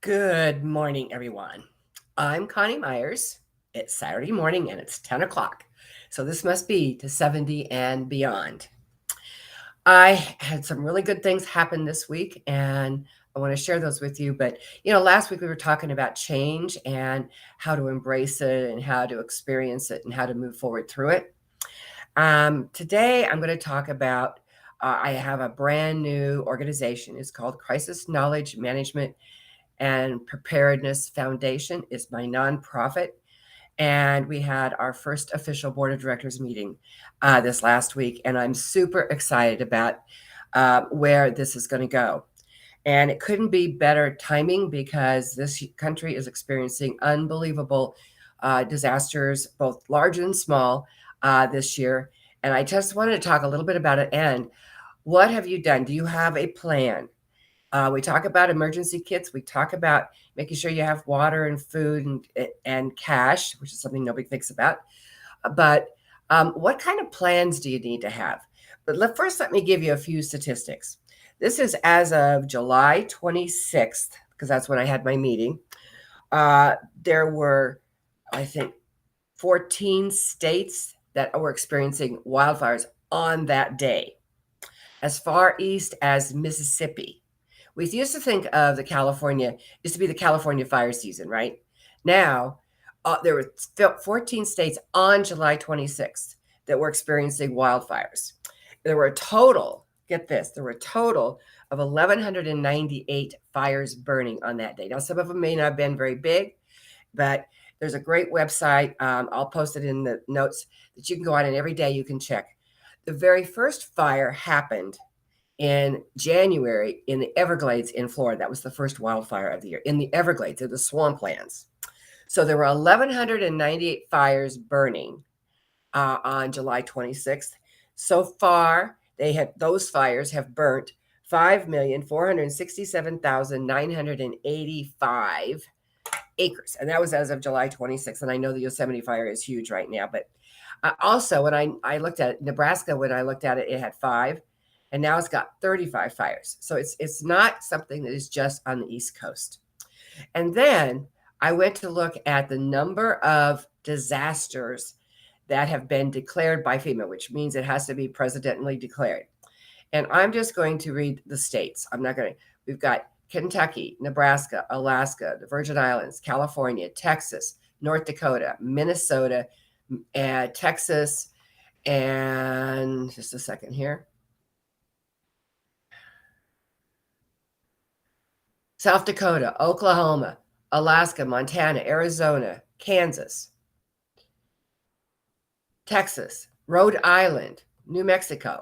Good morning, everyone. I'm Connie Myers. It's Saturday morning and it's 10 o'clock. So this must be to 70 and beyond. I had some really good things happen this week and I want to share those with you. But, last week we were talking about change and how to embrace it and how to experience it and how to move forward through it. Today I'm going to talk about, I have a brand new organization. It's called Crisis Knowledge Management and Preparedness Foundation is my nonprofit. And we had our first official board of directors meeting this last week. And I'm super excited about where this is going to go. And it couldn't be better timing because this country is experiencing unbelievable disasters, both large and small, this year. And I just wanted to talk a little bit about it. And what have you done? Do you have a plan? We talk about emergency kits. We talk about making sure you have water and food and cash, which is something nobody thinks about. But what kind of plans do you need to have? But first, let me give you a few statistics. This is as of July 26th, because that's when I had my meeting. There were, I think, 14 states that were experiencing wildfires on that day, as far east as Mississippi. We used to think of used to be the California fire season, right? Now, there were 14 states on July 26th that were experiencing wildfires. There were a total, get this, there were a total of 1,198 fires burning on that day. Now, some of them may not have been very big, but there's a great website. I'll post it in the notes that you can go on, and every day you can check. The very first fire happened in January in the Everglades in Florida. That was the first wildfire of the year in the Everglades, in the swamplands. So there were 1,198 fires burning on July 26th. So far, those fires have burnt 5,467,985 acres, and that was as of July 26th. And I know the Yosemite fire is huge right now, but also when I looked at it, Nebraska, when I looked at it, it had 5. And now it's got 35 fires. So it's not something that is just on the East Coast. And then I went to look at the number of disasters that have been declared by FEMA, which means it has to be presidentially declared. And I'm just going to read the states. We've got Kentucky, Nebraska, Alaska, the Virgin Islands, California, Texas, North Dakota, Minnesota, Texas, and just a second here. South Dakota, Oklahoma, Alaska, Montana, Arizona, Kansas, Texas, Rhode Island, New Mexico.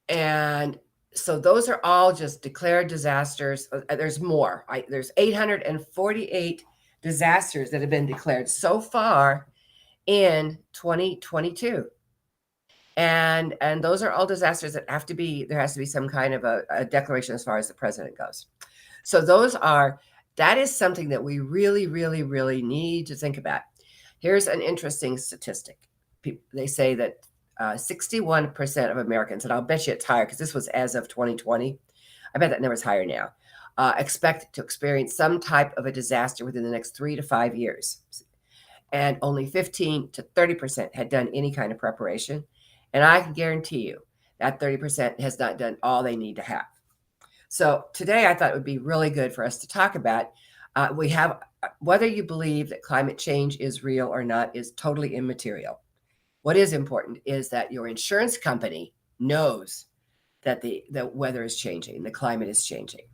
And so those are all just declared disasters. There's more. There's 848 disasters that have been declared so far in 2022. And those are all disasters that there has to be some kind of a declaration as far as the president goes. So that is something that we really, really, really need to think about. Here's an interesting statistic. They say that 61% of Americans, and I'll bet you it's higher because this was as of 2020. I bet that number's higher now. Expect to experience some type of a disaster within the next 3 to 5 years. And only 15 to 30% had done any kind of preparation. And I can guarantee you that 30% has not done all they need to have. So today I thought it would be really good for us to talk about. Whether you believe that climate change is real or not is totally immaterial. What is important is that your insurance company knows that the weather is changing, the climate is changing,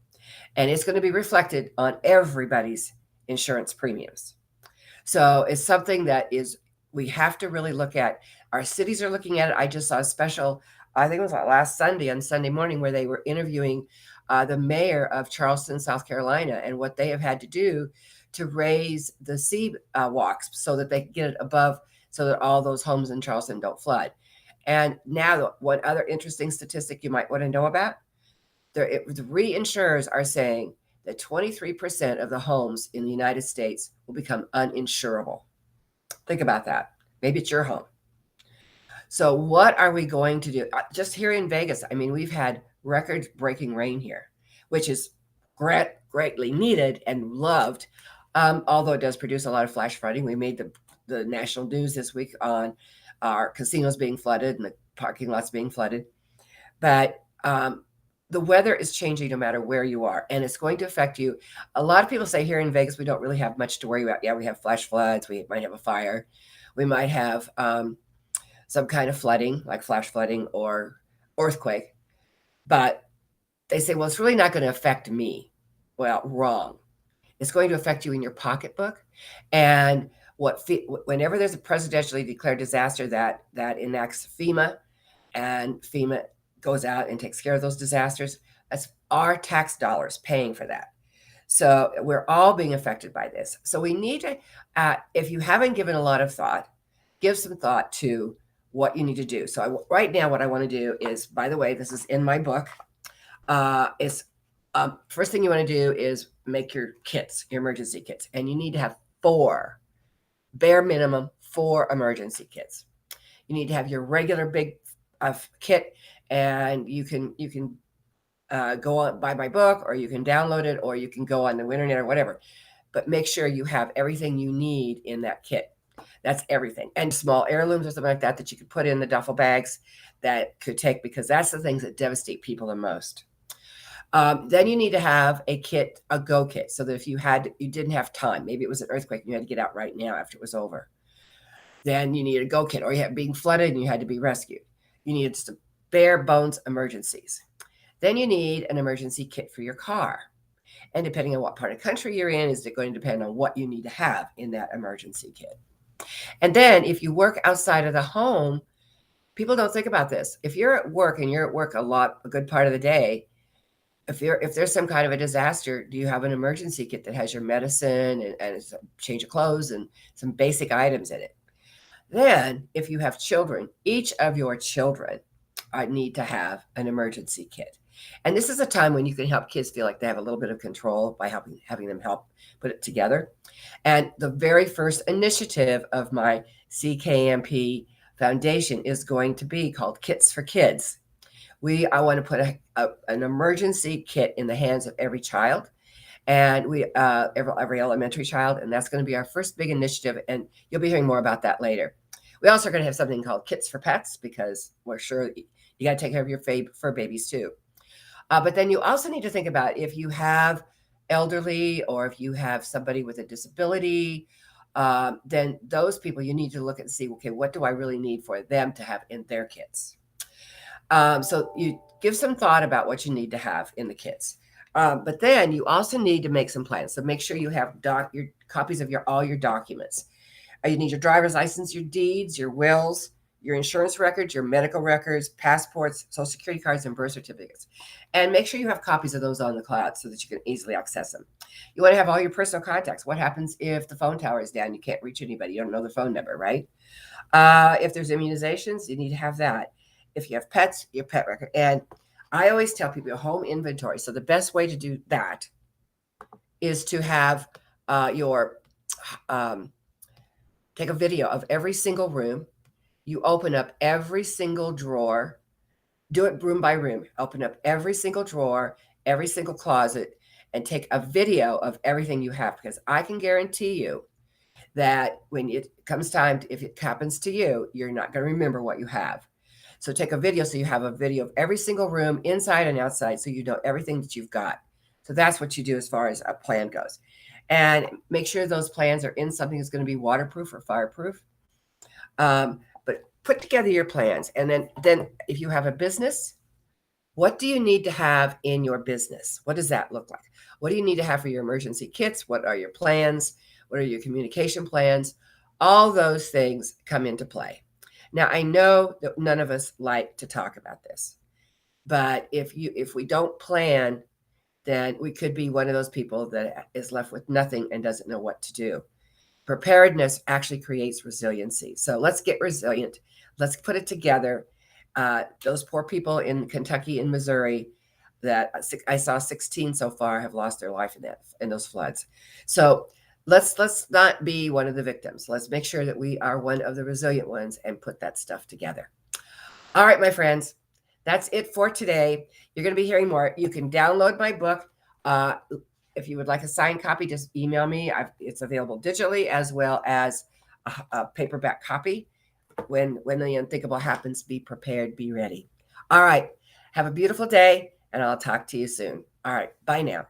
and it's going to be reflected on everybody's insurance premiums. So it's something that we have to really look at. Our cities are looking at it. I just saw a special, I think it was last Sunday, on Sunday morning, where they were interviewing the mayor of Charleston, South Carolina, and what they have had to do to raise the sea walks so that they can get it above, so that all those homes in Charleston don't flood. And now, one other interesting statistic you might want to know about, the reinsurers are saying that 23% of the homes in the United States will become uninsurable. Think about that. Maybe it's your home. So what are we going to do? Just here in Vegas, I mean, we've had record-breaking rain here, which is great greatly needed and loved. Although it does produce a lot of flash flooding. We made the national news this week on our casinos being flooded and the parking lots being flooded. But the weather is changing no matter where you are, and it's going to affect you. A lot of people say here in Vegas, we don't really have much to worry about. Yeah, we have flash floods. We might have a fire. We might have some kind of flooding, like flash flooding or earthquake. But they say, well, it's really not going to affect me. Well, wrong. It's going to affect you in your pocketbook. And whenever there's a presidentially declared disaster that enacts FEMA, and FEMA goes out and takes care of those disasters, that's our tax dollars paying for that. So we're all being affected by this. So we need to, if you haven't given a lot of thought, give some thought to what you need to do. So right now, what I want to do is, by the way, this is in my book. Is first thing you want to do is make your kits, your emergency kits, and you need to have 4, bare minimum 4 emergency kits. You need to have your regular big kit, and you can go on buy my book, or you can download it, or you can go on the internet or whatever. But make sure you have everything you need in that kit. That's everything. And small heirlooms or something like that you could put in the duffel bags that could take, because that's the things that devastate people the most. Then you need to have a kit, a go kit, so that if you didn't have time, maybe it was an earthquake and you had to get out right now after it was over, then you need a go kit, or you had being flooded and you had to be rescued. You needed some bare bones emergencies. Then you need an emergency kit for your car. And depending on what part of the country you're in, is it going to depend on what you need to have in that emergency kit. And then if you work outside of the home, people don't think about this. If you're at work and you're at work a good part of the day, if there's some kind of a disaster, do you have an emergency kit that has your medicine and a change of clothes and some basic items in it? Then, if you have children, each of your children need to have an emergency kit. And this is a time when you can help kids feel like they have a little bit of control by having them help put it together. And the very first initiative of my CKMP Foundation is going to be called Kits for Kids. I want to put an emergency kit in the hands of every child, and every elementary child, and that's going to be our first big initiative, and you'll be hearing more about that later. We also are going to have something called Kits for Pets, because we're sure you got to take care of your fur babies too. But then you also need to think about, if you have elderly or if you have somebody with a disability, then those people, you need to look and see, okay, what do I really need for them to have in their kits? So you give some thought about what you need to have in the kits. But then you also need to make some plans. So make sure you have your copies of all your documents. You need your driver's license, your deeds, your wills, your insurance records, your medical records, passports, social security cards, and birth certificates. And make sure you have copies of those on the cloud so that you can easily access them. You want to have all your personal contacts. What happens if the phone tower is down? You can't reach anybody. You don't know their phone number, right? If there's immunizations, you need to have that. If you have pets, your pet record. And I always tell people, a home inventory. So the best way to do that is to have take a video of every single room. You open up every single drawer. Do it room by room. Open up every single drawer, every single closet, and take a video of everything you have, because I can guarantee you that when it comes time, if it happens to you, you're not going to remember what you have. So take a video, so you have a video of every single room, inside and outside, so you know everything that you've got. So that's what you do as far as a plan goes. And make sure those plans are in something that's going to be waterproof or fireproof. But put together your plans. And then if you have a business, what do you need to have in your business? What does that look like? What do you need to have for your emergency kits? What are your plans? What are your communication plans? All those things come into play. Now, I know that none of us like to talk about this, but if we don't plan, then we could be one of those people that is left with nothing and doesn't know what to do. Preparedness actually creates resiliency. So let's get resilient. Let's put it together. Those poor people in Kentucky and Missouri that I saw 16 so far have lost their life in those floods. So let's not be one of the victims. Let's make sure that we are one of the resilient ones and put that stuff together. All right, my friends, that's it for today. You're going to be hearing more. You can download my book. If you would like a signed copy, just email me. It's available digitally as well as a paperback copy. When the unthinkable happens, be prepared, be ready. All right. Have a beautiful day, and I'll talk to you soon. All right. Bye now.